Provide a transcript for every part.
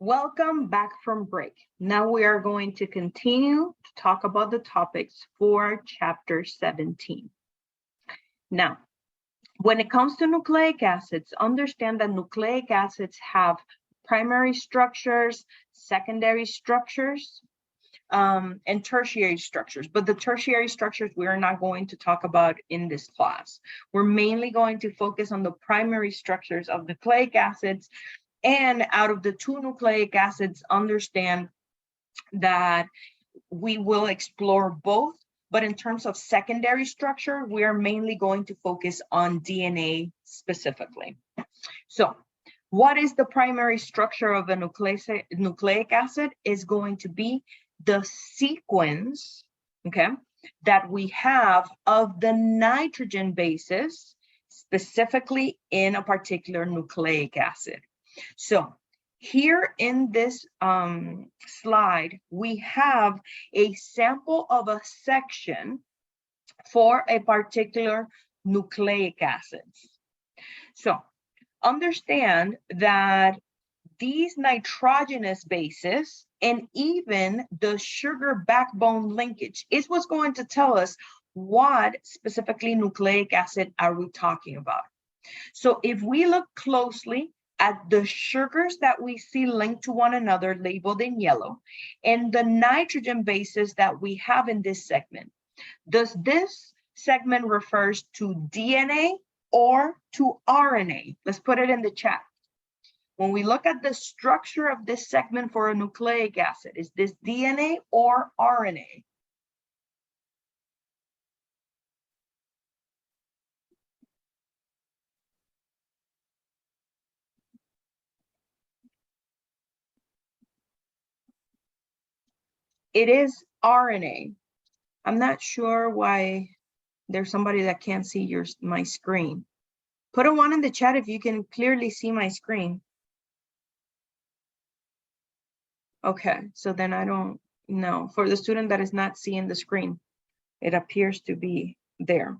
Welcome back from break. Now we are going to continue to talk about the topics for chapter 17. Now, when it comes to nucleic acids, understand that nucleic acids have primary structures, secondary structures, and tertiary structures. But the tertiary structures we are not going to talk about in this class. We're mainly going to focus on the primary structures of nucleic acids. And out of the two nucleic acids, understand that we will explore both, but in terms of secondary structure, we are mainly going to focus on DNA specifically. So what is the primary structure of a nucleic acid? Is going to be the sequence, okay, that we have of the nitrogen bases, specifically in a particular nucleic acid. So here in this slide, we have a sample of a section for a particular nucleic acid. So understand that these nitrogenous bases and even the sugar backbone linkage is what's going to tell us what specifically nucleic acid are we talking about. So if we look closely at the sugars that we see linked to one another labeled in yellow and the nitrogen bases that we have in this segment, does this segment refers to DNA or to RNA? Let's put it in the chat. When we look at the structure of this segment for a nucleic acid, is this DNA or RNA? It is RNA. I'm not sure why there's somebody that can't see my screen. Put a 1 in the chat if you can clearly see my screen. Okay, so then I don't know. For the student that is not seeing the screen, it appears to be there.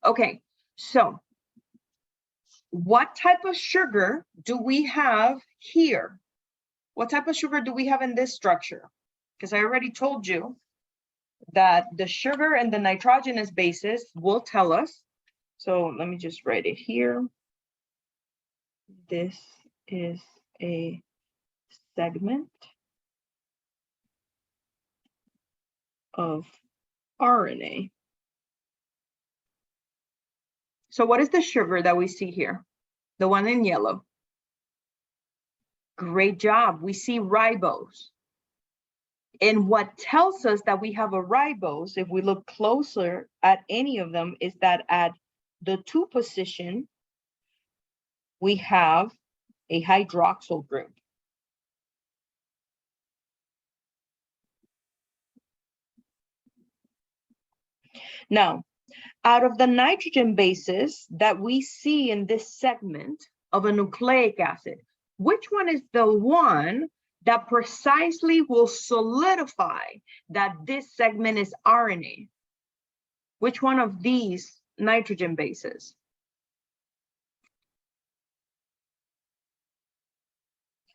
Okay, so what type of sugar do we have here? What type of sugar do we have in this structure? Because I already told you that the sugar and the nitrogenous bases will tell us. So let me just write it here. This is a segment of RNA. So what is the sugar that we see here? The one in yellow. Great job. We see ribose. And what tells us that we have a ribose, if we look closer at any of them, is that at the 2 position, we have a hydroxyl group. Now, out of the nitrogen bases that we see in this segment of a nucleic acid, which one is the one that precisely will solidify that this segment is RNA? Which one of these nitrogen bases?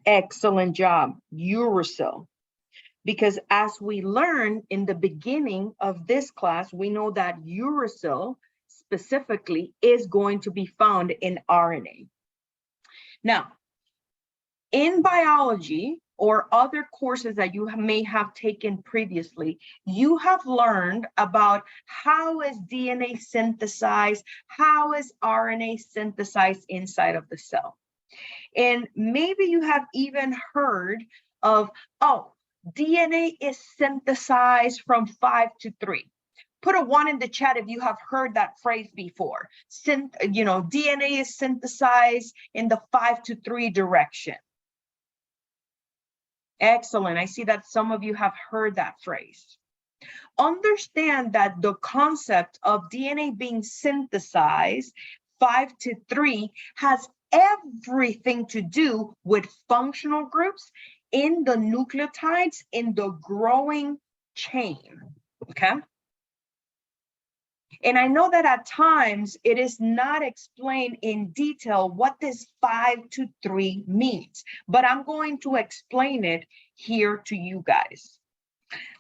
Excellent job, uracil. Because as we learned in the beginning of this class, we know that uracil specifically is going to be found in RNA. Now, in biology or other courses that you may have taken previously, you have learned about how is DNA synthesized, how is RNA synthesized inside of the cell. And maybe you have even heard of, oh, DNA is synthesized from 5 to 3. Put a 1 in the chat if you have heard that phrase before. DNA is synthesized in the 5 to 3 direction. Excellent. I see that some of you have heard that phrase. Understand that the concept of DNA being synthesized 5 to 3 has everything to do with functional groups in the nucleotides in the growing chain, okay? And I know that at times it is not explained in detail what this 5 to 3 means, but I'm going to explain it here to you guys.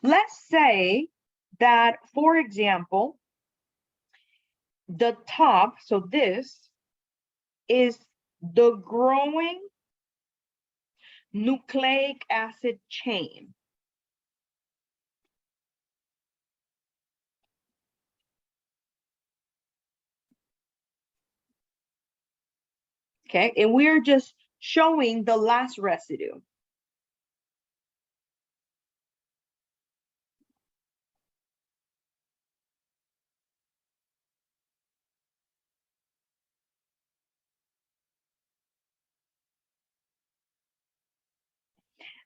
Let's say that, for example, the top, so this is the growing nucleic acid chain. Okay, and we're just showing the last residue.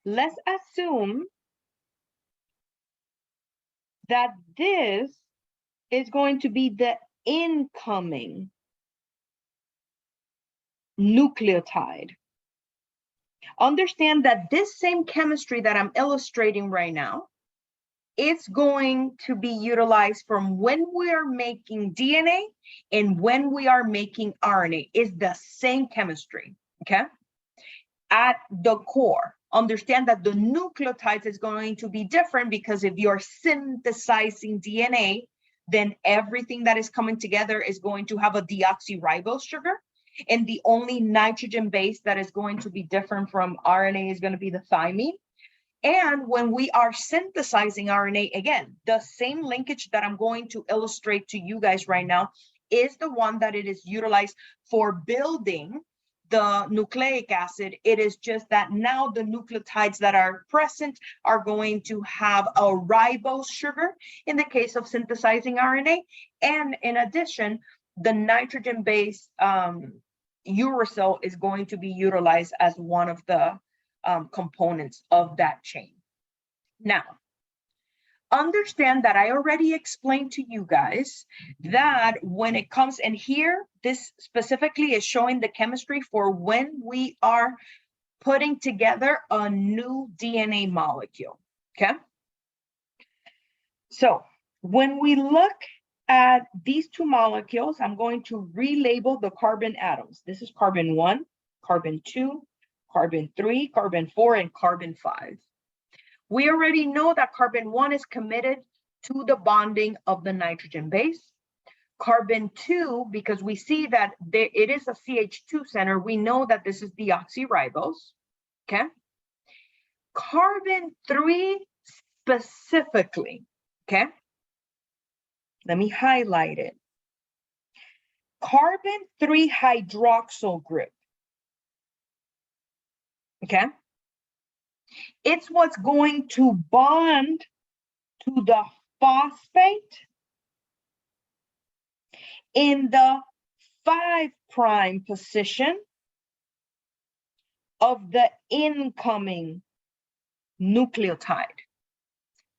Let's assume that this is going to be the incoming nucleotide. Understand that this same chemistry that I'm illustrating right now, it's going to be utilized from when we are making DNA and when we are making RNA. It's the same chemistry, okay? At the core, understand that the nucleotides is going to be different because if you're synthesizing DNA, then everything that is coming together is going to have a deoxyribose sugar. And the only nitrogen base that is going to be different from RNA is going to be the thymine. And when we are synthesizing RNA, again, the same linkage that I'm going to illustrate to you guys right now is the one that it is utilized for building the nucleic acid. It is just that now the nucleotides that are present are going to have a ribose sugar in the case of synthesizing RNA. And in addition, the nitrogen base uracil is going to be utilized as one of the components of that chain. Now, understand that I already explained to you guys that when it comes, and here, this specifically is showing the chemistry for when we are putting together a new DNA molecule, okay? So when we look at these two molecules, I'm going to relabel the carbon atoms. This is carbon 1, carbon 2, carbon 3, carbon 4, and carbon 5. We already know that carbon 1 is committed to the bonding of the nitrogen base. Carbon 2, because we see that it is a CH2 center, we know that this is deoxyribose, okay? Carbon 3 specifically, okay? Let me highlight it. Carbon 3 hydroxyl group, okay? It's what's going to bond to the phosphate in the 5' position of the incoming nucleotide.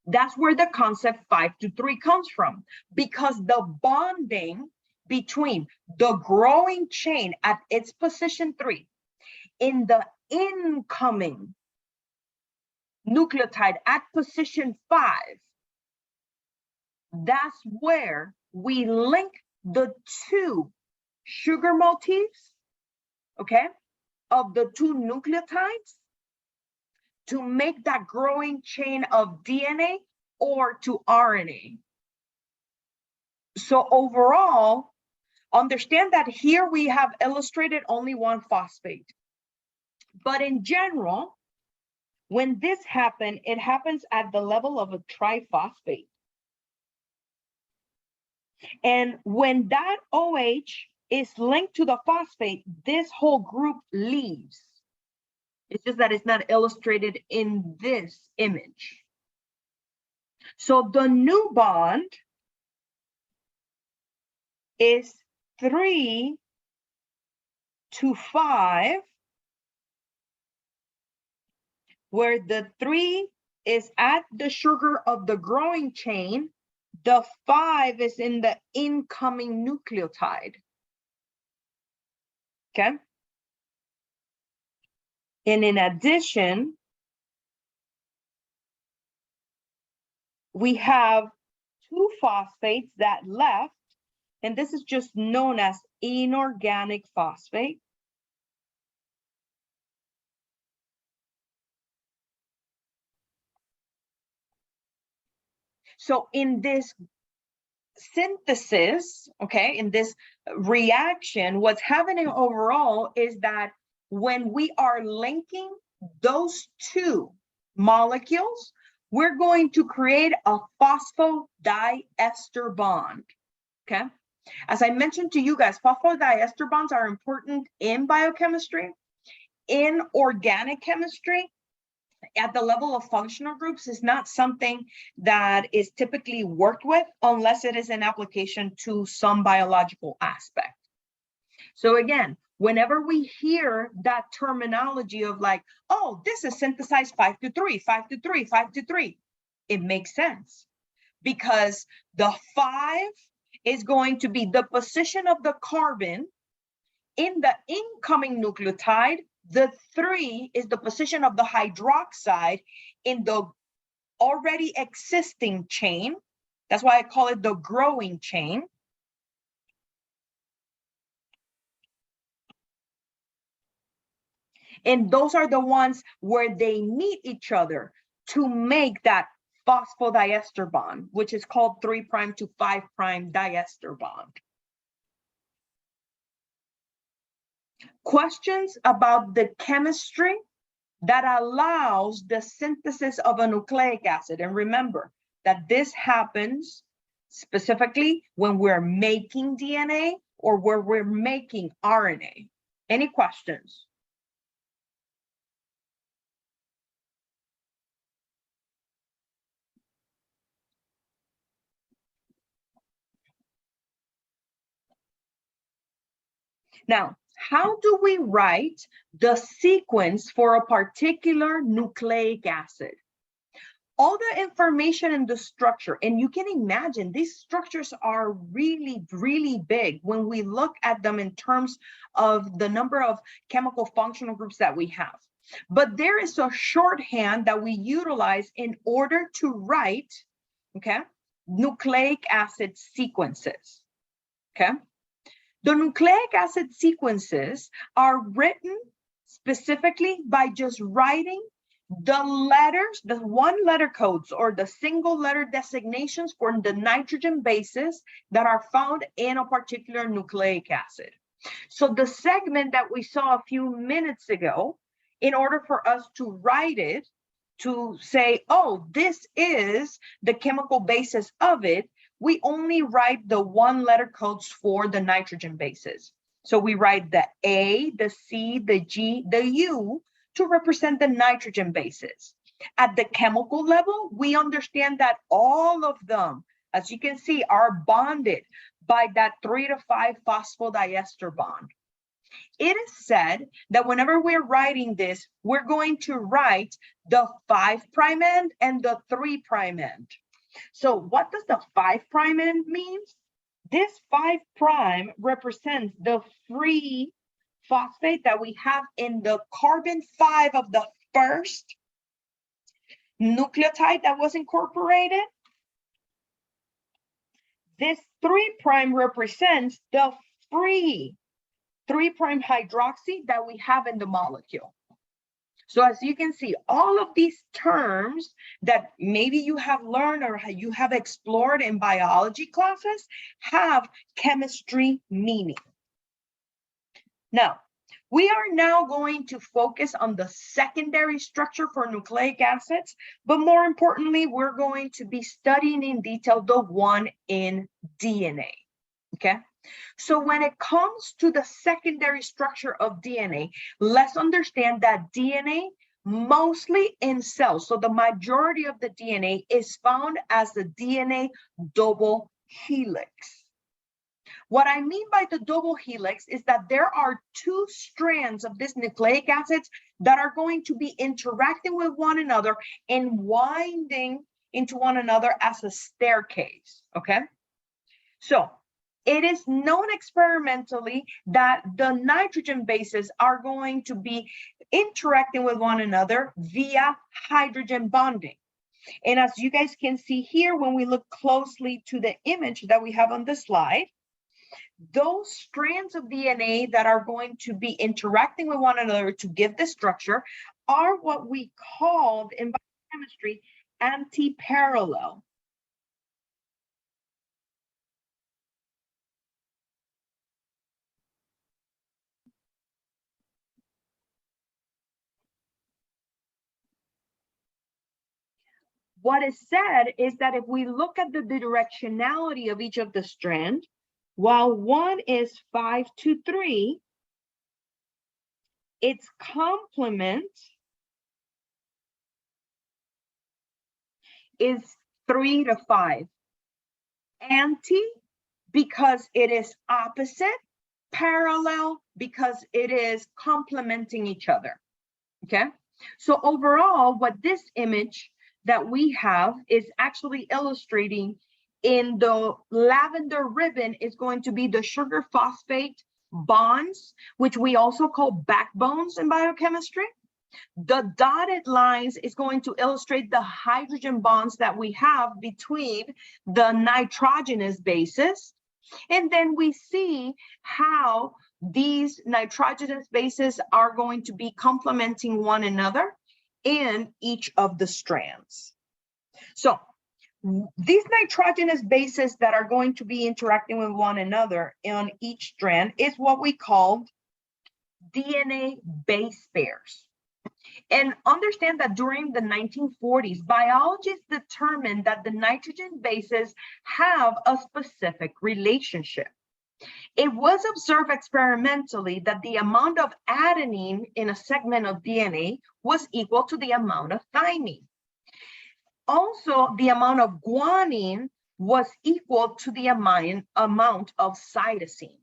That's where the concept 5 to 3 comes from, because the bonding between the growing chain at its position 3 in the incoming nucleotide at position 5, that's where we link the two sugar motifs, okay, of the two nucleotides to make that growing chain of DNA or to RNA. So overall, understand that here we have illustrated only one phosphate. But in general, when this happens, it happens at the level of a triphosphate. And when that OH is linked to the phosphate, this whole group leaves. It's just that it's not illustrated in this image. So the new bond is 3 to 5, where the 3 is at the sugar of the growing chain, the 5 is in the incoming nucleotide, okay? And in addition, we have 2 phosphates that left and this is just known as inorganic phosphate. So in this synthesis, okay, in this reaction, what's happening overall is that when we are linking those two molecules, we're going to create a phosphodiester bond, okay? As I mentioned to you guys, phosphodiester bonds are important in biochemistry, in organic chemistry. At the level of functional groups is not something that is typically worked with unless it is an application to some biological aspect. So again, whenever we hear that terminology of like, oh, this is synthesized 5 to 3, 5 to 3, 5 to 3, it makes sense because the 5 is going to be the position of the carbon in the incoming nucleotide. The 3 is the position of the hydroxide in the already existing chain. That's why I call it the growing chain. And those are the ones where they meet each other to make that phosphodiester bond, which is called 3' to 5' diester bond. Questions about the chemistry that allows the synthesis of a nucleic acid. And remember that this happens specifically when we're making DNA or where we're making RNA. Any questions? Now, how do we write the sequence for a particular nucleic acid? All the information in the structure, and you can imagine these structures are really, really big when we look at them in terms of the number of chemical functional groups that we have. But there is a shorthand that we utilize in order to write, okay, nucleic acid sequences, okay? The nucleic acid sequences are written specifically by just writing the letters, the one letter codes or the single letter designations for the nitrogen bases that are found in a particular nucleic acid. So the segment that we saw a few minutes ago, in order for us to write it, to say, oh, this is the chemical basis of it, we only write the one letter codes for the nitrogen bases. So we write the A, the C, the G, the U to represent the nitrogen bases. At the chemical level, we understand that all of them, as you can see, are bonded by that 3 to 5 phosphodiester bond. It is said that whenever we're writing this, we're going to write the 5' end and the 3' end. So what does the 5' end mean? This 5' represents the free phosphate that we have in the carbon 5 of the first nucleotide that was incorporated. This 3' represents the free 3' hydroxy that we have in the molecule. So as you can see, all of these terms that maybe you have learned or you have explored in biology classes have chemistry meaning. Now, we are now going to focus on the secondary structure for nucleic acids, but more importantly, we're going to be studying in detail the one in DNA, okay? So when it comes to the secondary structure of DNA, let's understand that DNA mostly in cells. So the majority of the DNA is found as the DNA double helix. What I mean by the double helix is that there are 2 strands of this nucleic acids that are going to be interacting with one another and winding into one another as a staircase, okay? So it is known experimentally that the nitrogen bases are going to be interacting with one another via hydrogen bonding. And as you guys can see here, when we look closely to the image that we have on the slide, those strands of DNA that are going to be interacting with one another to give the structure are what we called in biochemistry anti-parallel. What is said is that if we look at the directionality of each of the strands, while one is 5 to 3, its complement is 3 to 5. Anti, because it is opposite. Parallel, because it is complementing each other. Okay, so overall, what this image that we have is actually illustrating in the lavender ribbon is going to be the sugar phosphate bonds, which we also call backbones in biochemistry. The dotted lines is going to illustrate the hydrogen bonds that we have between the nitrogenous bases. And then we see how these nitrogenous bases are going to be complementing one another in each of the strands. So these nitrogenous bases that are going to be interacting with one another on each strand is what we call DNA base pairs. And understand that during the 1940s, biologists determined that the nitrogen bases have a specific relationship. It was observed experimentally that the amount of adenine in a segment of DNA was equal to the amount of thymine. Also, the amount of guanine was equal to the amount of cytosine.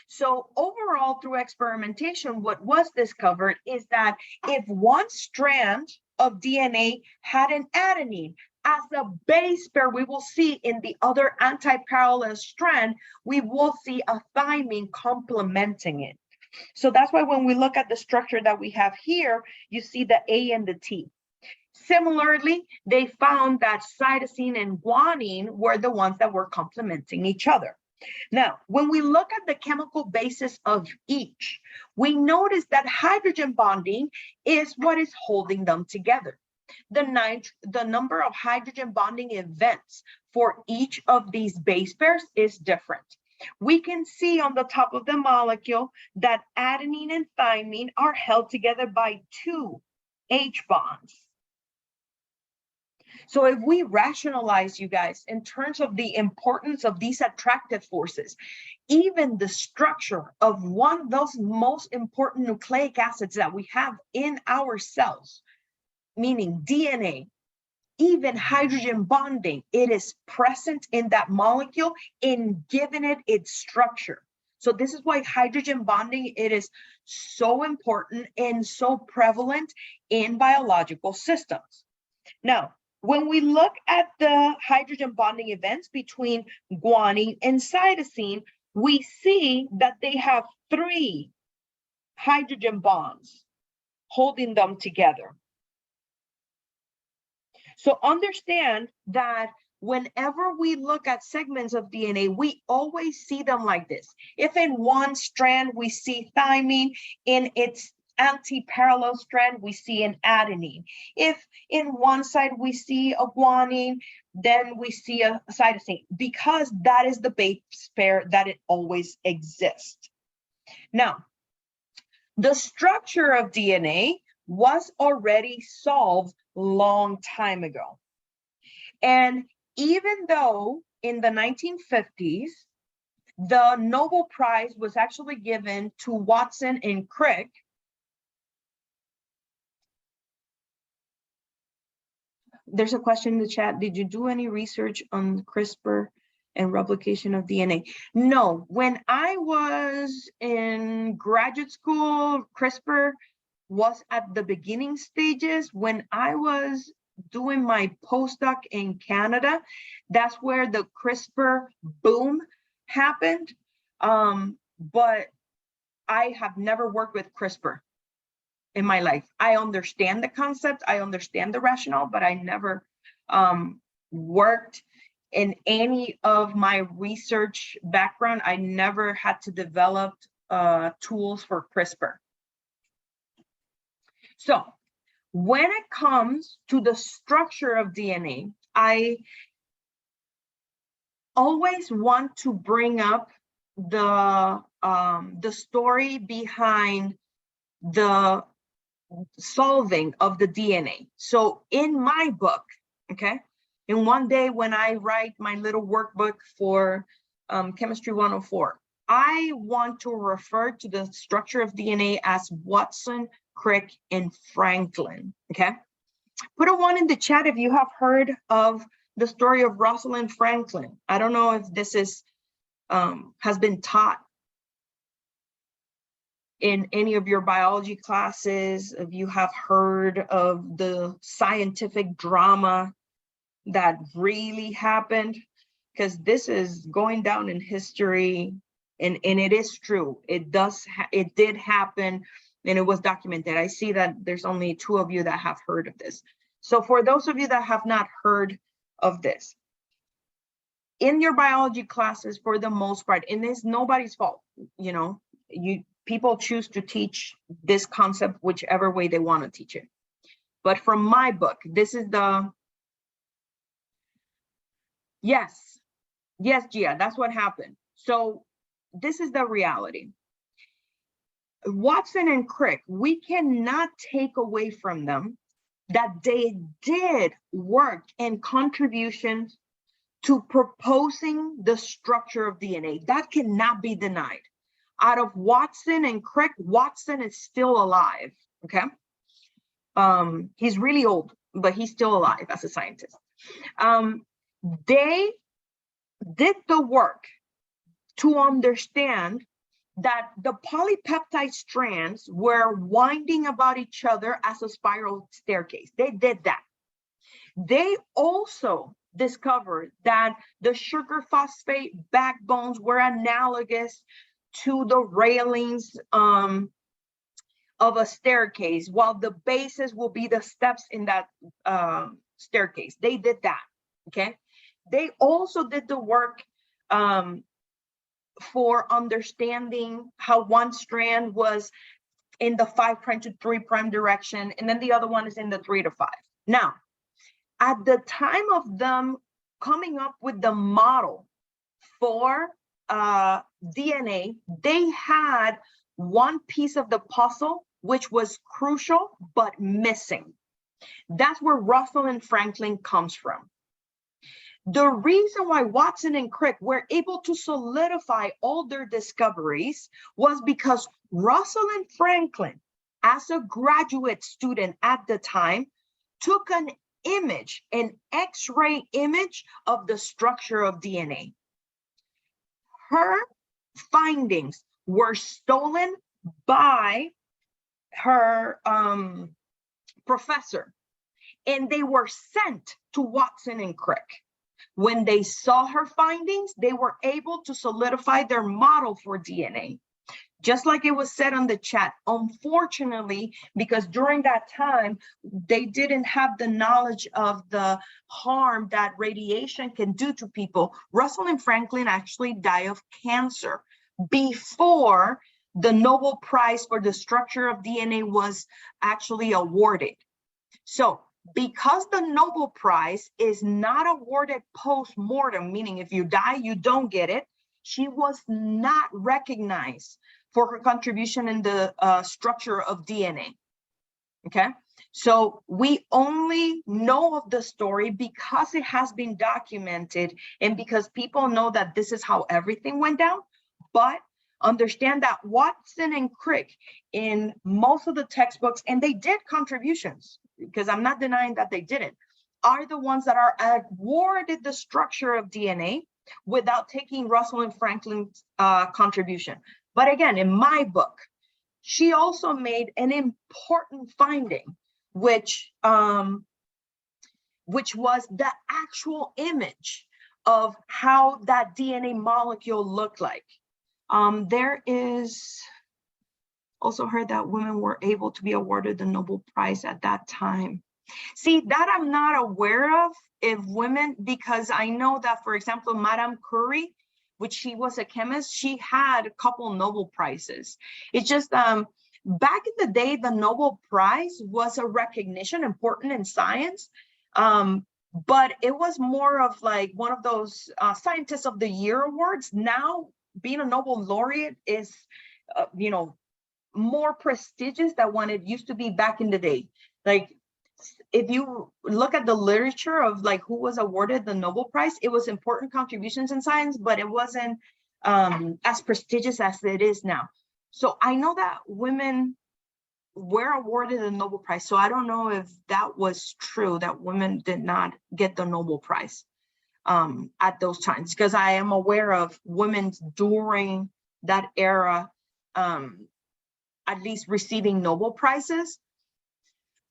So overall, through experimentation, what was discovered is that if one strand of DNA had an adenine as a base pair, we will see in the other anti-parallel strand, we will see a thymine complementing it. So that's why when we look at the structure that we have here, you see the A and the T. Similarly, they found that cytosine and guanine were the ones that were complementing each other. Now, when we look at the chemical basis of each, we notice that hydrogen bonding is what is holding them together. The number of hydrogen bonding events for each of these base pairs is different. We can see on the top of the molecule that adenine and thymine are held together by 2 H bonds. So if we rationalize, you guys, in terms of the importance of these attractive forces, even the structure of one of those most important nucleic acids that we have in our cells, meaning DNA, even hydrogen bonding, it is present in that molecule in giving it its structure. So this is why hydrogen bonding, it is so important and so prevalent in biological systems. Now, when we look at the hydrogen bonding events between guanine and cytosine, we see that they have 3 hydrogen bonds holding them together. So understand that whenever we look at segments of DNA, we always see them like this. If in one strand we see thymine, in its anti-parallel strand, we see an adenine. If in one side we see a guanine, then we see a cytosine, because that is the base pair that it always exists. Now, the structure of DNA was already solved long time ago. And even though in the 1950s, the Nobel Prize was actually given to Watson and Crick, there's a question in the chat. Did you do any research on CRISPR and replication of DNA? No, when I was in graduate school, CRISPR was at the beginning stages. When I was doing my postdoc in Canada, that's where the CRISPR boom happened. But I have never worked with CRISPR in my life. I understand the concept, I understand the rationale, but I never worked in any of my research background, I never had to develop tools for CRISPR. So when it comes to the structure of DNA, I always want to bring up the story behind the solving of the DNA. So in my book, okay, and one day when I write my little workbook for Chemistry 104, I want to refer to the structure of DNA as Watson, Crick, and Franklin, okay? Put a 1 in the chat if you have heard of the story of Rosalind Franklin. I don't know if this is has been taught in any of your biology classes, if you have heard of the scientific drama that really happened, because this is going down in history, and it is true. It did happen, and it was documented. I see that there's only 2 of you that have heard of this. So for those of you that have not heard of this, in your biology classes, for the most part, and it's nobody's fault, you know, people choose to teach this concept whichever way they want to teach it. But from my book, this is the, yes, Gia, that's what happened. So this is the reality. Watson and Crick, we cannot take away from them that they did work and contributions to proposing the structure of DNA. That cannot be denied. Out of Watson and Crick, Watson is still alive, okay? He's really old, but he's still alive as a scientist. They did the work to understand that the polypeptide strands were winding about each other as a spiral staircase. They did that. They also discovered that the sugar phosphate backbones were analogous to the railings of a staircase, while the bases will be the steps in that staircase. They did that, okay? They also did the work for understanding how one strand was in the 5' to 3' direction, and then the other one is in the 3 to 5. Now, at the time of them coming up with the model for DNA, they had one piece of the puzzle which was crucial but missing. That's where Rosalind Franklin comes from. The reason why Watson and Crick were able to solidify all their discoveries was because Rosalind Franklin, as a graduate student at the time, took an image, an X-ray image of the structure of DNA. Her findings were stolen by her professor, and they were sent to Watson and Crick. When they saw her findings, they were able to solidify their model for DNA. Just like it was said on the chat, unfortunately, because during that time, they didn't have the knowledge of the harm that radiation can do to people. Rosalind Franklin actually died of cancer before the Nobel Prize for the structure of DNA was actually awarded. So because the Nobel Prize is not awarded post-mortem, meaning if you die, you don't get it, she was not recognized for her contribution in the structure of DNA, okay? So we only know of the story because it has been documented and because people know that this is how everything went down. But understand that Watson and Crick, in most of the textbooks, and they did contributions, because I'm not denying that they didn't, are the ones that are awarded the structure of DNA without taking Rosalind Franklin's contribution. But again, in my book, she also made an important finding, which was the actual image of how that DNA molecule looked like. There is also heard that women were able to be awarded the Nobel Prize at that time. See, that I'm not aware of if women, because I know that, for example, Madame Curie, which she was a chemist, she had a couple Nobel Prizes. It's just back in the day, the Nobel Prize was a recognition important in science, but it was more of like one of those Scientist of the Year awards. Now, being a Nobel laureate is, you know, more prestigious than when it used to be back in the day. Like, if you look at the literature of like who was awarded the Nobel Prize, it was important contributions in science, but it wasn't as prestigious as it is now. So I know that women were awarded the Nobel Prize. So I don't know if that was true, that women did not get the Nobel Prize at those times, because I am aware of women during that era at least receiving Nobel Prizes.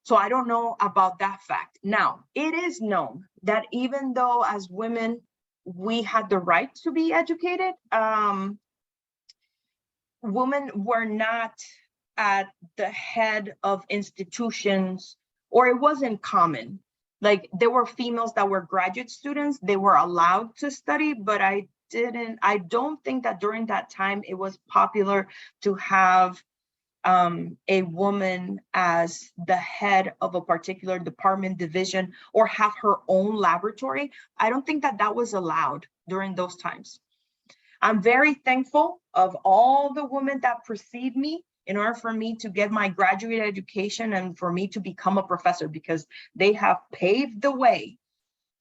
So I don't know about that fact. Now, it is known that even though as women, we had the right to be educated, women were not at the head of institutions, or it wasn't common. Like, there were females that were graduate students, they were allowed to study, but I don't think that during that time it was popular to have a woman as the head of a particular department, division, or have her own laboratory. I don't think that that was allowed during those times. I'm very thankful of all the women that precede me in order for me to get my graduate education and for me to become a professor, because they have paved the way.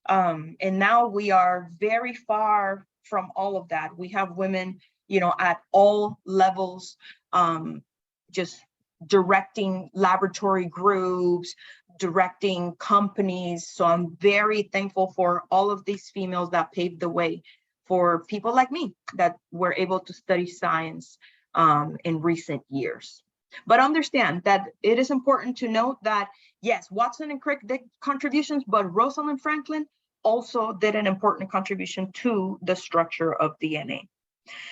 And now we are very far from all of that. We have women, you know, at all levels, just directing laboratory groups, directing companies. So I'm very thankful for all of these females that paved the way for people like me that were able to study science in recent years. But understand that it is important to note that, yes, Watson and Crick did contributions, but Rosalind Franklin also did an important contribution to the structure of DNA.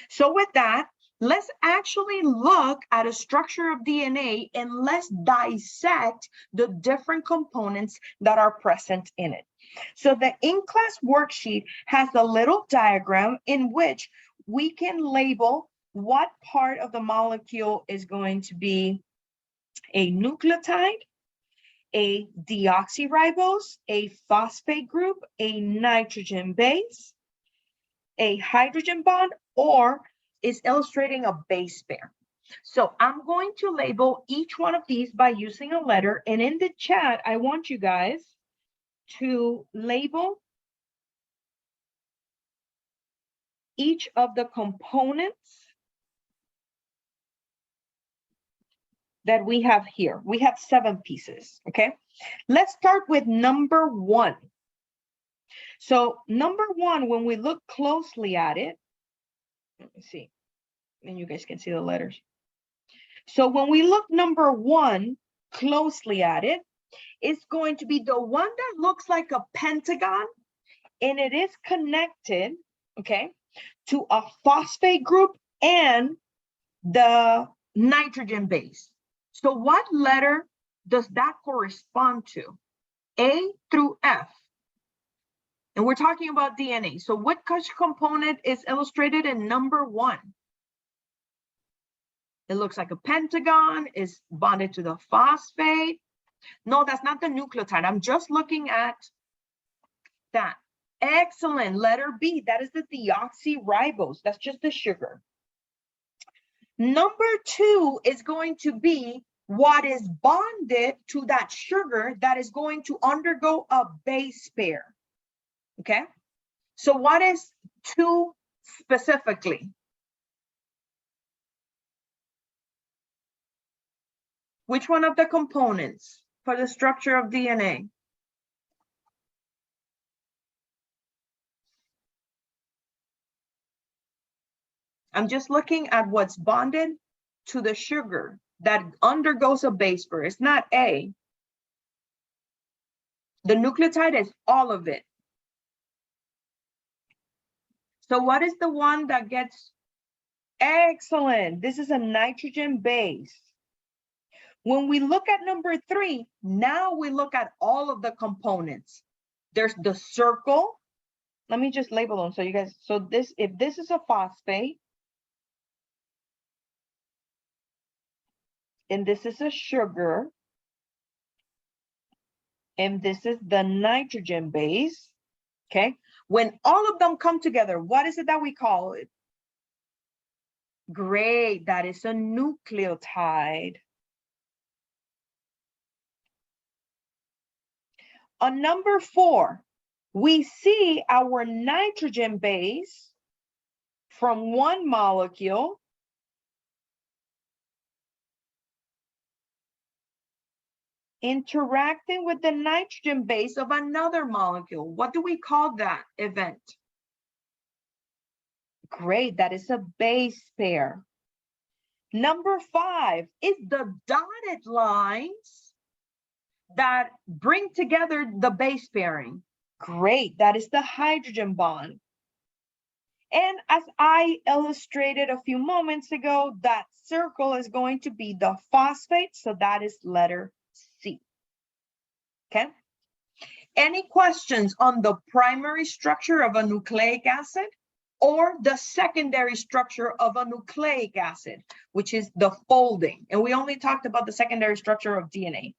So with that, let's actually look at a structure of DNA and let's dissect the different components that are present in it. So the in-class worksheet has a little diagram in which we can label what part of the molecule is going to be a nucleotide, a deoxyribose, a phosphate group, a nitrogen base, a hydrogen bond, or is illustrating a base pair. So I'm going to label each one of these by using a letter. And in the chat, I want you guys to label each of the components that we have here. We have 7 pieces, okay? Let's start with number 1. So number 1, when we look closely at it, let me see, and you guys can see the letters. So when we look number 1 closely at it, it's going to be the one that looks like a pentagon, and it is connected, okay, to a phosphate group and the nitrogen base. So what letter does that correspond to? A through F. And we're talking about DNA. So what component is illustrated in number 1? It looks like a pentagon, is bonded to the phosphate. No, that's not the nucleotide. I'm just looking at that. Excellent. Letter B, that is the deoxyribose. That's just the sugar. Number 2 is going to be what is bonded to that sugar that is going to undergo a base pair. Okay? So what is 2 specifically? Which one of the components for the structure of DNA? I'm just looking at what's bonded to the sugar that undergoes a base pair. It's not A. The nucleotide is all of it. So what is the one that gets? Excellent. This is a nitrogen base. When we look at number 3, now we look at all of the components. There's the circle. Let me just label them so you guys, so this, if this is a phosphate, and this is a sugar, and this is the nitrogen base, okay? When all of them come together, what is it that we call it? Great, that is a nucleotide. On number 4, we see our nitrogen base from one molecule interacting with the nitrogen base of another molecule. What do we call that event? Great, that is a base pair. Number 5 is the dotted lines that bring together the base pairing. Great, that is the hydrogen bond. And as I illustrated a few moments ago, that circle is going to be the phosphate, so that is letter C. Okay? Any questions on the primary structure of a nucleic acid or the secondary structure of a nucleic acid, which is the folding? And we only talked about the secondary structure of DNA.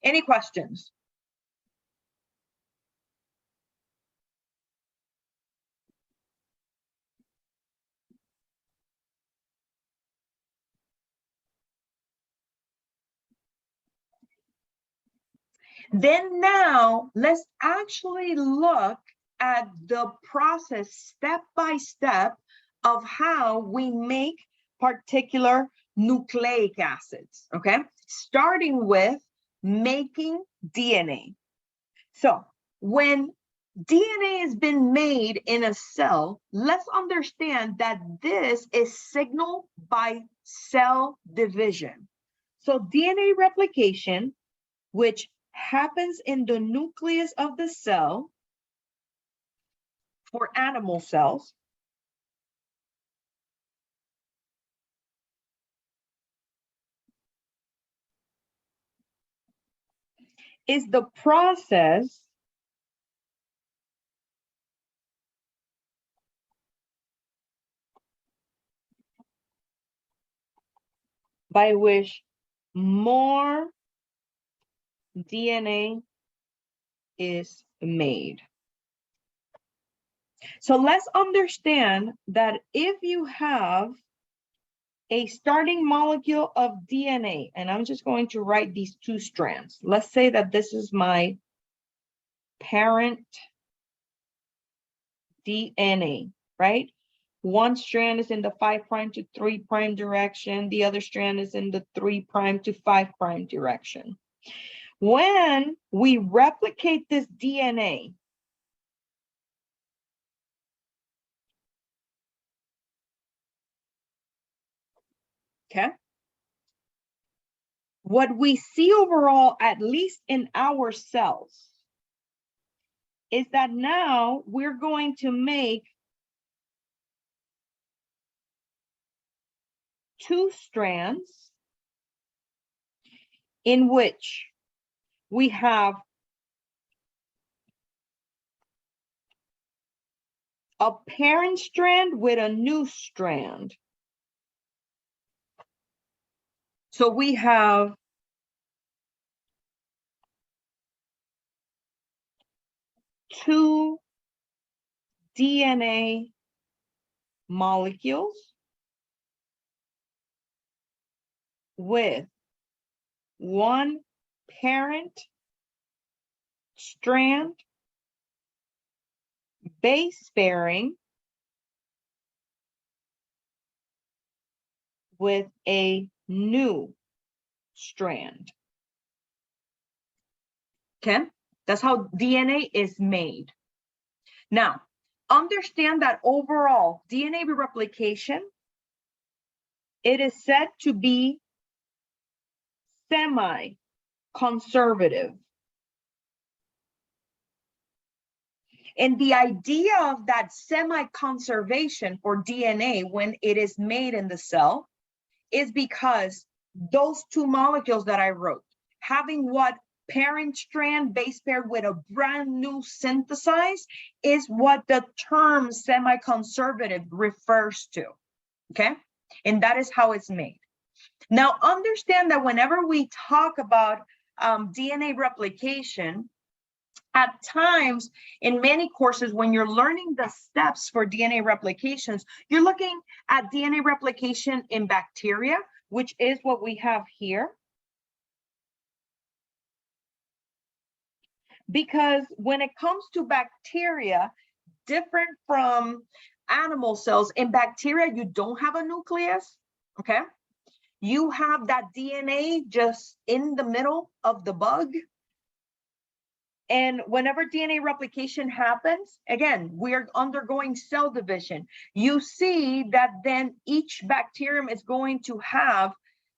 Any questions? Then now let's actually look at the process step by step of how we make particular nucleic acids, okay? Starting with making DNA. So when DNA has been made in a cell, let's understand that this is signaled by cell division. So DNA replication, which happens in the nucleus of the cell for animal cells, is the process by which more DNA is made. So let's understand that if you have a starting molecule of DNA, and I'm just going to write these 2 strands. Let's say that this is my parent DNA, right? One strand is in the 5' to 3' direction. The other strand is in the 3' to 5' direction. When we replicate this DNA, okay, what we see overall, at least in our cells, is that now we're going to make 2 strands in which we have a parent strand with a new strand. So we have two DNA molecules with one parent strand base pairing with a new strand. Okay, that's how DNA is made. Now, understand that overall DNA replication, it is said to be semi-conservative. And the idea of that semi-conservation for DNA when it is made in the cell is because those two molecules that I wrote, having what parent strand base paired with a brand new synthesized, is what the term semi-conservative refers to, okay? And that is how it's made. Now, understand that whenever we talk about DNA replication, at times in many courses, when you're learning the steps for DNA replications, you're looking at DNA replication in bacteria, which is what we have here. Because when it comes to bacteria, different from animal cells, in bacteria, you don't have a nucleus, okay? You have that DNA just in the middle of the bug. And whenever DNA replication happens, again, we're undergoing cell division. You see that then each bacterium is going to have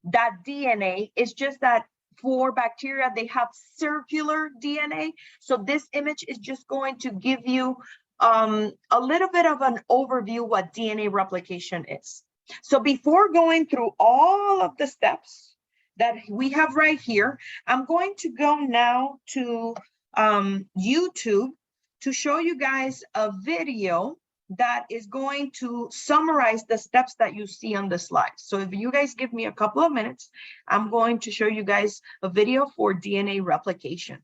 that DNA. It's just that for bacteria, they have circular DNA. So this image is just going to give you a little bit of an overview what DNA replication is. So before going through all of the steps that we have right here, I'm going to go now to YouTube to show you guys a video that is going to summarize the steps that you see on the slide. So if you guys give me a couple of minutes, I'm going to show you guys a video for DNA replication.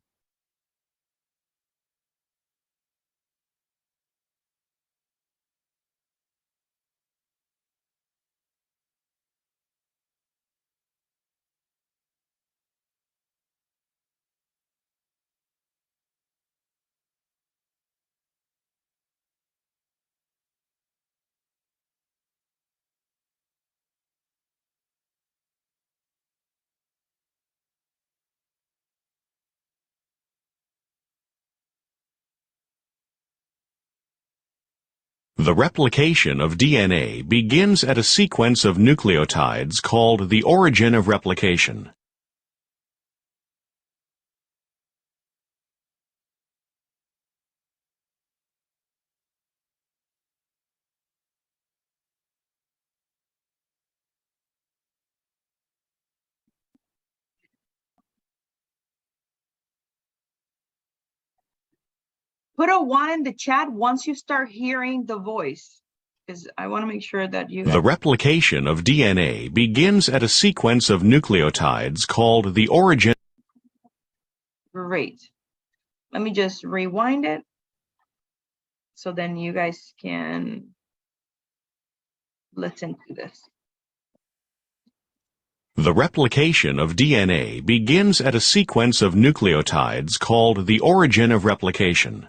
The replication of DNA begins at a sequence of nucleotides called the origin of replication. Put a 1 in the chat once you start hearing the voice, because I want to make sure that you... The replication of DNA begins at a sequence of nucleotides called the origin. Great. Let me just rewind it so then you guys can listen to this. The replication of DNA begins at a sequence of nucleotides called the origin of replication.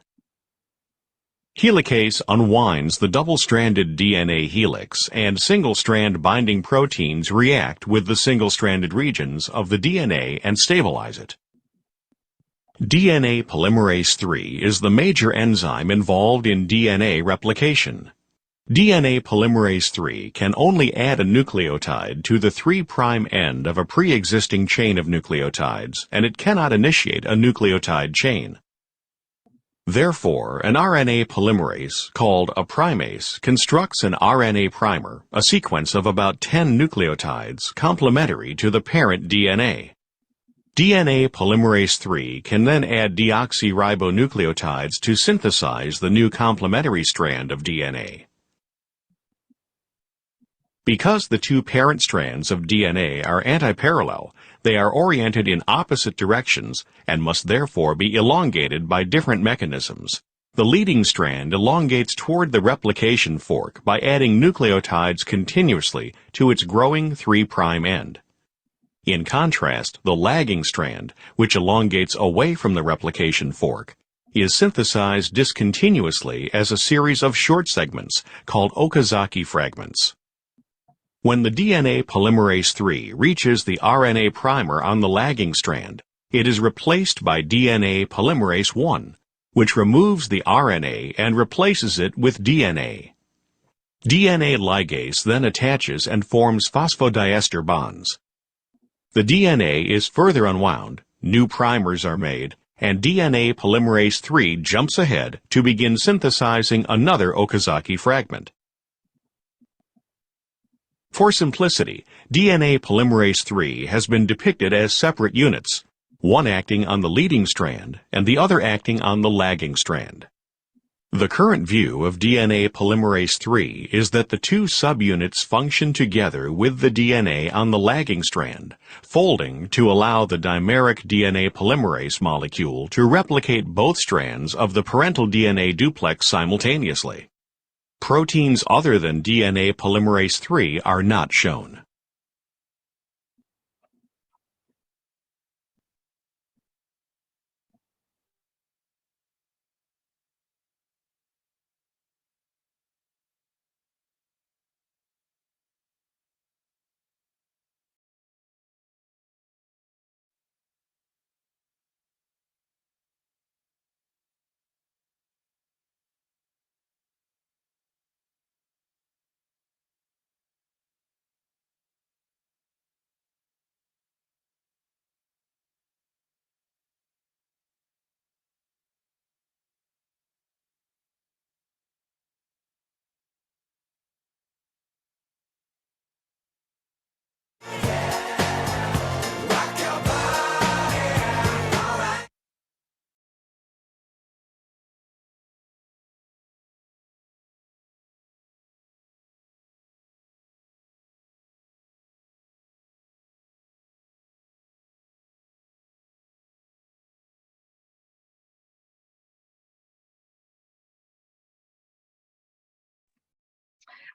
Helicase unwinds the double-stranded DNA helix, and single-strand binding proteins react with the single-stranded regions of the DNA and stabilize it. DNA polymerase III is the major enzyme involved in DNA replication. DNA polymerase III can only add a nucleotide to the 3' end of a pre-existing chain of nucleotides, and it cannot initiate a nucleotide chain. Therefore, an RNA polymerase, called a primase, constructs an RNA primer, a sequence of about 10 nucleotides complementary to the parent DNA. DNA polymerase III can then add deoxyribonucleotides to synthesize the new complementary strand of DNA. Because the two parent strands of DNA are antiparallel, they are oriented in opposite directions and must therefore be elongated by different mechanisms. The leading strand elongates toward the replication fork by adding nucleotides continuously to its growing 3' end. In contrast, the lagging strand, which elongates away from the replication fork, is synthesized discontinuously as a series of short segments called Okazaki fragments. When the DNA polymerase III reaches the RNA primer on the lagging strand, it is replaced by DNA polymerase I, which removes the RNA and replaces it with DNA. DNA ligase then attaches and forms phosphodiester bonds. The DNA is further unwound, new primers are made, and DNA polymerase III jumps ahead to begin synthesizing another Okazaki fragment. For simplicity, DNA polymerase III has been depicted as separate units, one acting on the leading strand and the other acting on the lagging strand. The current view of DNA polymerase III is that the two subunits function together with the DNA on the lagging strand, folding to allow the dimeric DNA polymerase molecule to replicate both strands of the parental DNA duplex simultaneously. Proteins other than DNA polymerase III are not shown.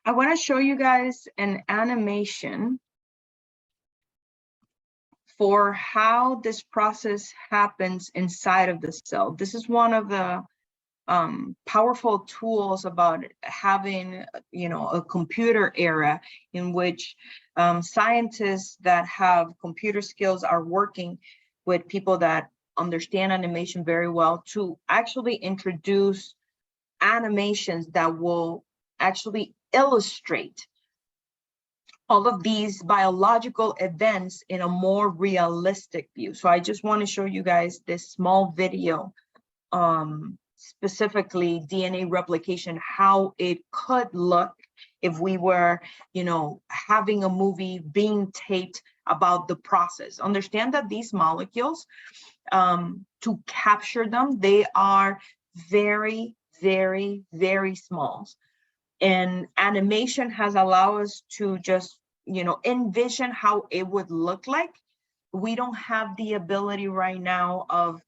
I want to show you guys an animation for how this process happens inside of the cell. This is one of the powerful tools about having, a computer era in which scientists that have computer skills are working with people that understand animation very well to actually introduce animations that will actually illustrate all of these biological events in a more realistic view. So I just want to show you guys this small video, specifically DNA replication, how it could look if we were, having a movie being taped about the process. Understand that these molecules, to capture them, they are very, very, very small. And animation has allowed us to just, envision how it would look like. We don't have the ability right now of,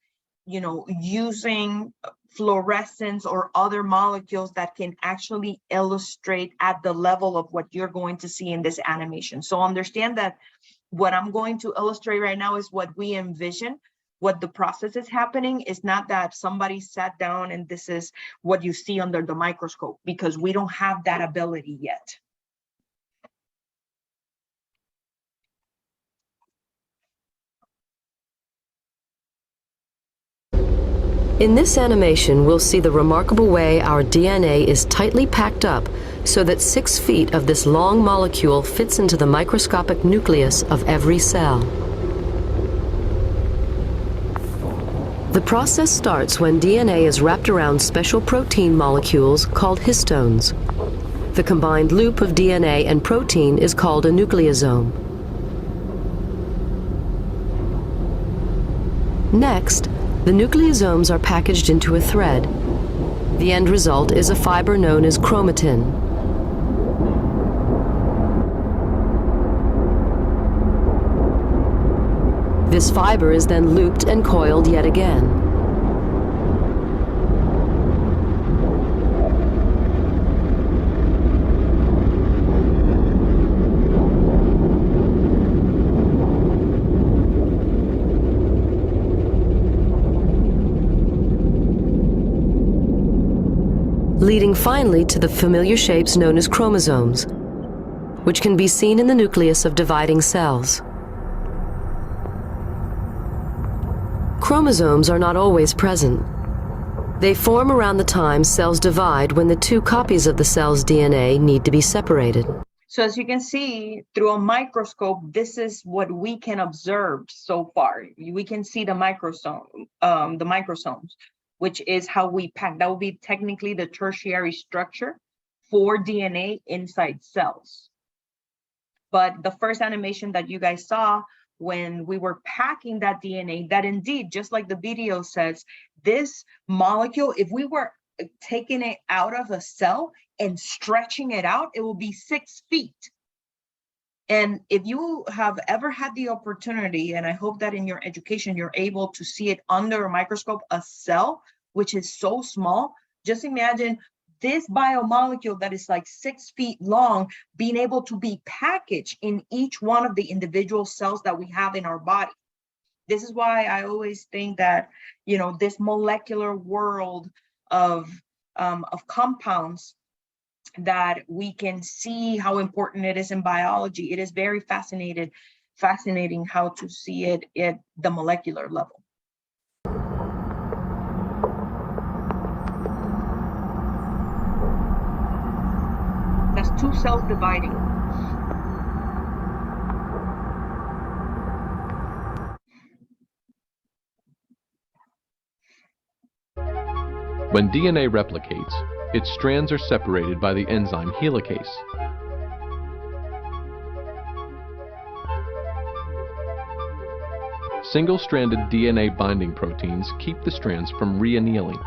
using fluorescence or other molecules that can actually illustrate at the level of what you're going to see in this animation. So understand that what I'm going to illustrate right now is what we envision. What the process is happening is not that somebody sat down and this is what you see under the microscope, because we don't have that ability yet. In this animation, we'll see the remarkable way our DNA is tightly packed up so that 6 feet of this long molecule fits into the microscopic nucleus of every cell. The process starts when DNA is wrapped around special protein molecules called histones. The combined loop of DNA and protein is called a nucleosome. Next, the nucleosomes are packaged into a thread. The end result is a fiber known as chromatin. This fiber is then looped and coiled yet again. Leading finally to the familiar shapes known as chromosomes, which can be seen in the nucleus of dividing cells. Chromosomes are not always present. They form around the time cells divide when the 2 copies of the cell's DNA need to be separated. So as you can see through a microscope, this is what we can observe so far. We can see the microsomes, which is how we pack. That would be technically the tertiary structure for DNA inside cells. But the first animation that you guys saw when we were packing that DNA, that indeed, just like the video says, this molecule, if we were taking it out of a cell and stretching it out, it will be 6 feet. And if you have ever had the opportunity, and I hope that in your education, you're able to see it under a microscope, a cell, which is so small, just imagine this biomolecule that is like 6 feet long, being able to be packaged in each one of the individual cells that we have in our body. This is why I always think that, you know, this molecular world of compounds, that we can see how important it is in biology. It is very fascinating how to see it at the molecular level. That's 2 cells dividing. When DNA replicates, its strands are separated by the enzyme helicase. Single-stranded DNA binding proteins keep the strands from reannealing.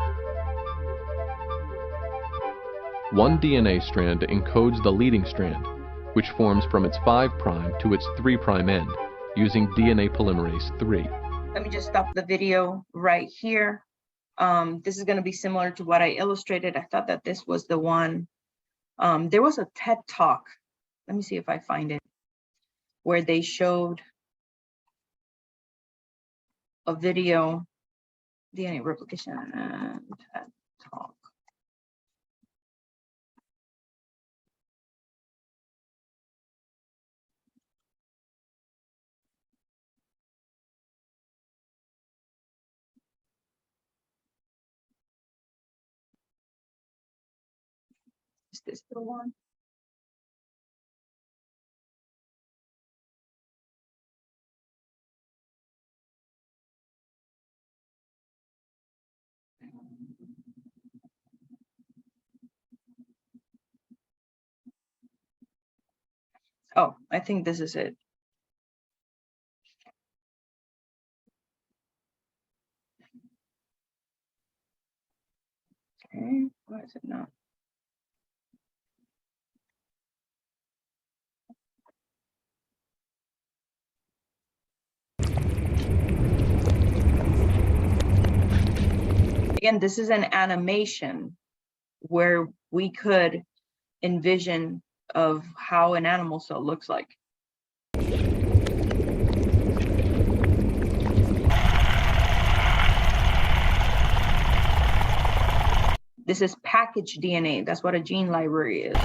One DNA strand encodes the leading strand, which forms from its 5' to its 3' end, using DNA polymerase III. Let me just stop the video right here. This is going to be similar to what I illustrated. I thought that this was the one. There was a TED Talk. Let me see if I find it, where they showed a video, DNA replication and TED Talk. Is this the one? Oh, I think this is it. Okay, why is it not? Again, this is an animation where we could envision of how an animal cell looks like. This is packaged DNA. That's what a gene library is.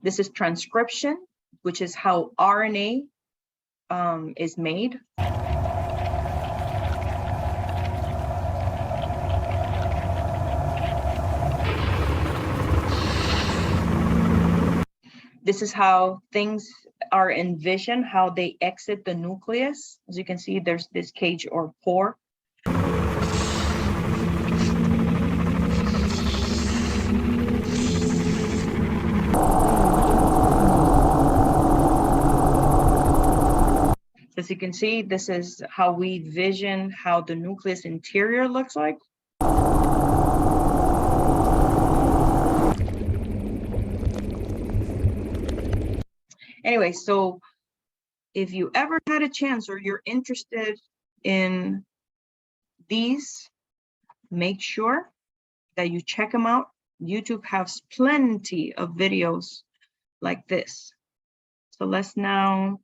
This is transcription, which is how RNA is made. This is how things are envisioned, how they exit the nucleus. As you can see, there's this cage or pore. As you can see, this is how we vision how the nucleus interior looks like. Anyway, so if you ever had a chance or you're interested in these, make sure that you check them out. YouTube has plenty of videos like this. So let's now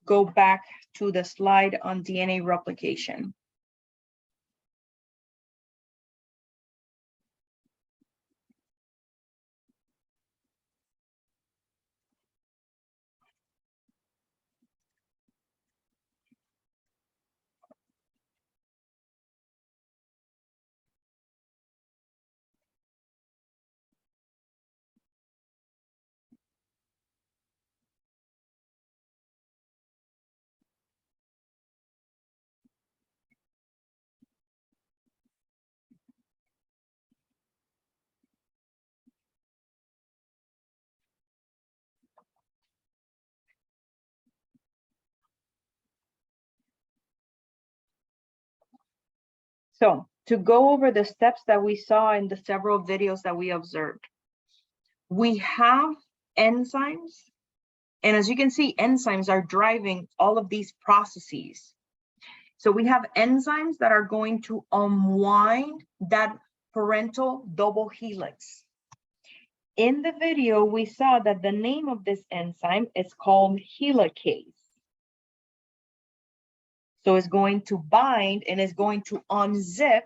go back to the slide on DNA replication. So to go over the steps that we saw in the several videos that we observed, we have enzymes. And as you can see, enzymes are driving all of these processes. So we have enzymes that are going to unwind that parental double helix. In the video, we saw that the name of this enzyme is called helicase. So it's going to bind and it's going to unzip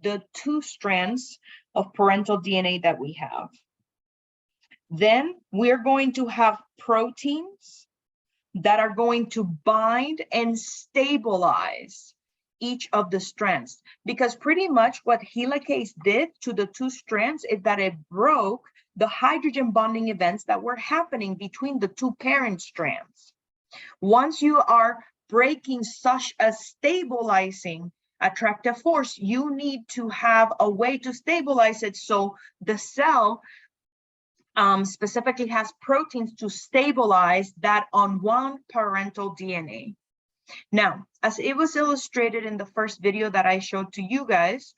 the 2 strands of parental DNA that we have. Then we're going to have proteins that are going to bind and stabilize each of the strands, because pretty much what helicase did to the 2 strands is that it broke the hydrogen bonding events that were happening between the 2 parent strands. Once you are breaking such a stabilizing attractive force, you need to have a way to stabilize it so the cell specifically has proteins to stabilize that unwound parental DNA. Now, as it was illustrated in the first video that I showed to you guys,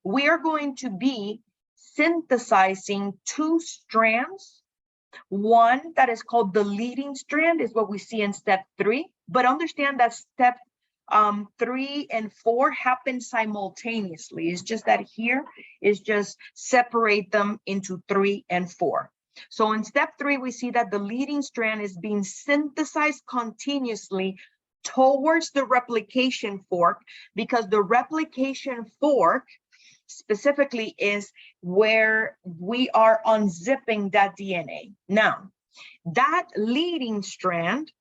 we are going to be synthesizing 2 strands. One that is called the leading strand is what we see in step 3, but understand that step 3 and 4 happen simultaneously. It's just that here is just separate them into 3 and 4. So in step 3, we see that the leading strand is being synthesized continuously towards the replication fork, because the replication fork specifically is where we are unzipping that DNA. Now, that leading strand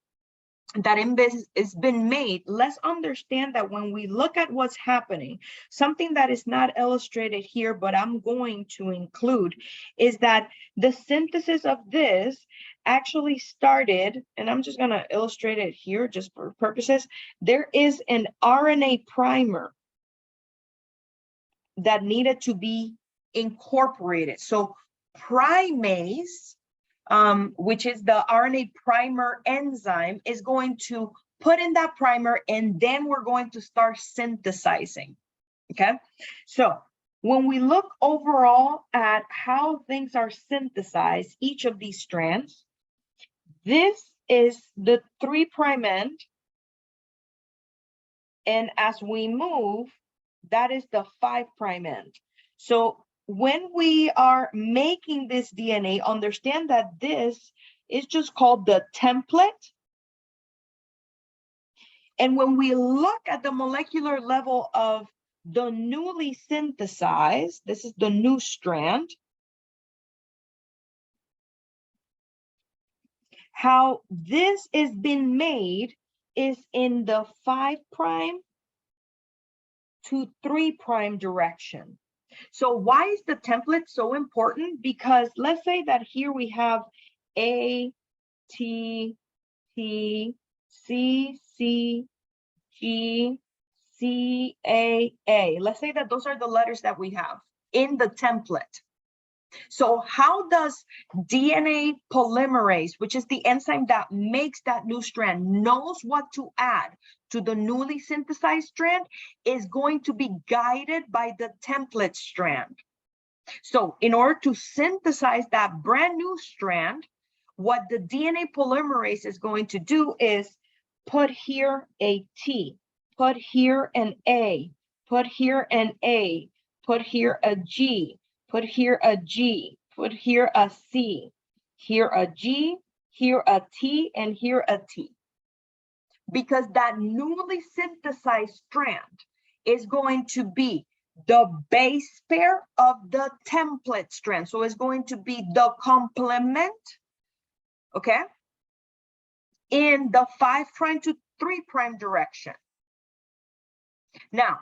that has been made, let's understand that when we look at what's happening, something that is not illustrated here, but I'm going to include, is that the synthesis of this actually started, and I'm just going to illustrate it here just for purposes. There is an RNA primer that needed to be incorporated. So primase, which is the RNA primer enzyme, is going to put in that primer, and then we're going to start synthesizing, okay? So when we look overall at how things are synthesized, each of these strands, this is the 3' end, and as we move, that is the 5' end. So when we are making this DNA, understand that this is just called the template. And when we look at the molecular level of the newly synthesized, this is the new strand, how this is being made is in the 5' to 3' direction. So why is the template so important? Because let's say that here we have A, T, T, C, C, G, C, A, A. Let's say that those are the letters that we have in the template. So how does DNA polymerase, which is the enzyme that makes that new strand, knows what to add to the newly synthesized strand, is going to be guided by the template strand. So in order to synthesize that brand new strand, what the DNA polymerase is going to do is put here a T, put here an A, put here an A, put here a G, put here a G, put here a C, here a G, here a T, and here a T. Because that newly synthesized strand is going to be the base pair of the template strand. So it's going to be the complement, okay, in the 5' to 3' direction. Now,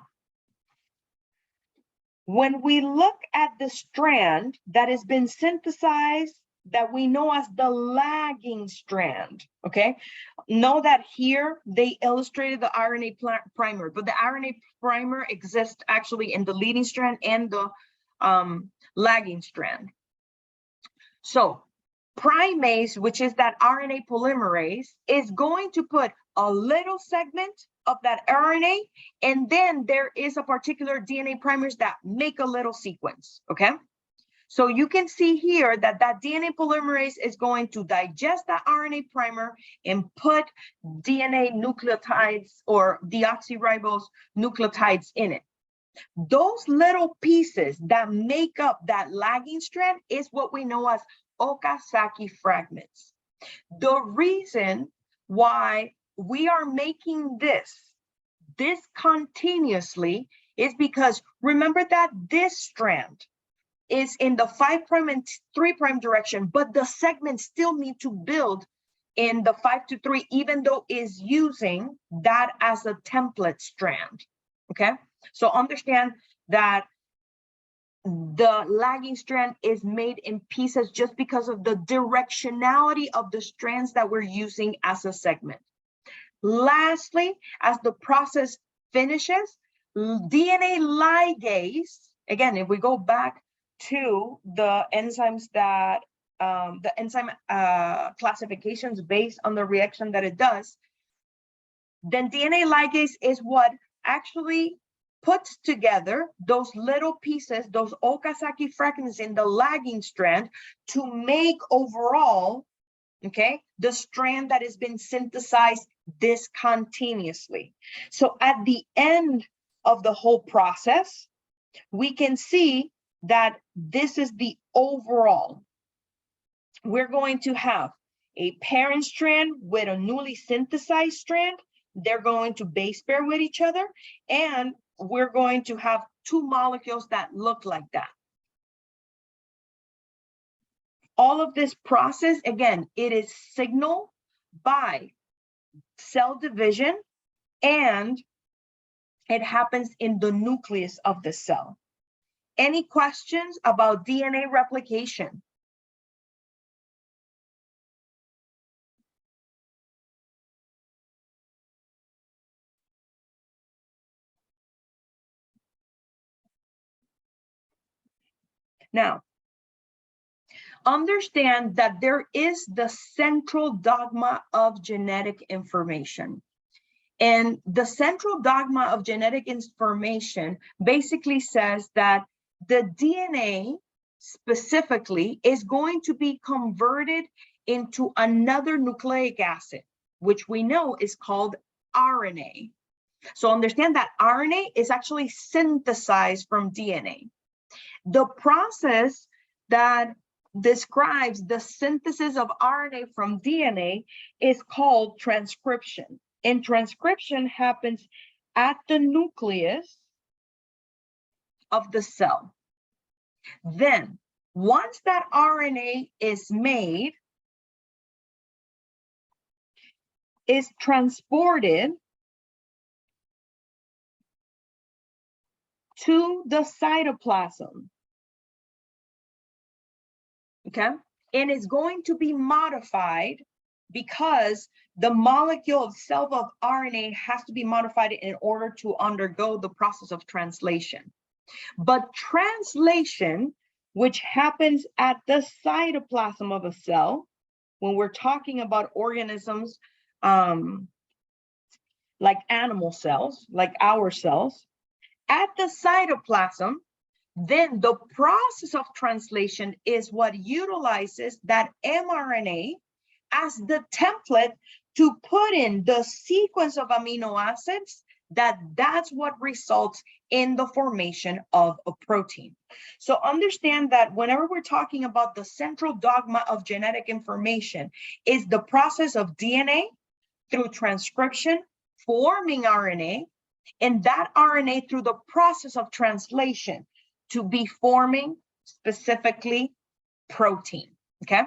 when we look at the strand that has been synthesized, that we know as the lagging strand, okay? Know that here they illustrated the RNA primer, but the RNA primer exists actually in the leading strand and the lagging strand. So primase, which is that RNA polymerase, is going to put a little segment of that RNA, and then there is a particular DNA primers that make a little sequence, okay? So you can see here that that DNA polymerase is going to digest that RNA primer and put DNA nucleotides or deoxyribose nucleotides in it. Those little pieces that make up that lagging strand is what we know as Okazaki fragments. The reason why we are making this continuously is because remember that this strand is in the 5' and 3' direction, but the segments still need to build in the 5 to 3, even though is using that as a template strand, okay? So understand that the lagging strand is made in pieces just because of the directionality of the strands that we're using as a segment. Lastly, as the process finishes, DNA ligase, again, if we go back to the enzymes that, the enzyme classifications based on the reaction that it does, then DNA ligase is what actually puts together those little pieces, those Okazaki fragments in the lagging strand to make overall, okay, the strand that has been synthesized discontinuously. So at the end of the whole process, we can see that this is the overall. We're going to have a parent strand with a newly synthesized strand. They're going to base pair with each other, and we're going to have two molecules that look like that. All of this process, again, it is signaled by cell division, and it happens in the nucleus of the cell. Any questions about DNA replication? Now, understand that there is the central dogma of genetic information. And the central dogma of genetic information basically says that the DNA specifically is going to be converted into another nucleic acid, which we know is called RNA. So understand that RNA is actually synthesized from DNA. The process that describes the synthesis of RNA from DNA is called transcription. And transcription happens at the nucleus of the cell. Then, once that RNA is made, is transported to the cytoplasm. Okay, and it's going to be modified because the molecule itself of RNA has to be modified in order to undergo the process of translation. But translation, which happens at the cytoplasm of a cell, when we're talking about organisms like animal cells, like our cells, at the cytoplasm, then the process of translation is what utilizes that mRNA as the template to put in the sequence of amino acids that's what results in the formation of a protein. So understand that whenever we're talking about the central dogma of genetic information is the process of DNA through transcription, forming RNA, and that RNA through the process of translation to be forming specifically protein, okay?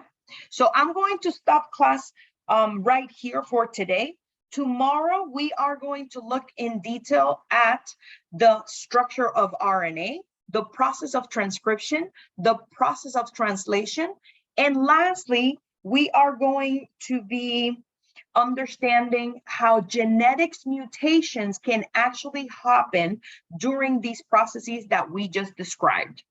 So I'm going to stop class right here for today. Tomorrow, we are going to look in detail at the structure of RNA, the process of transcription, the process of translation, and lastly, we are going to be understanding how genetics mutations can actually happen during these processes that we just described.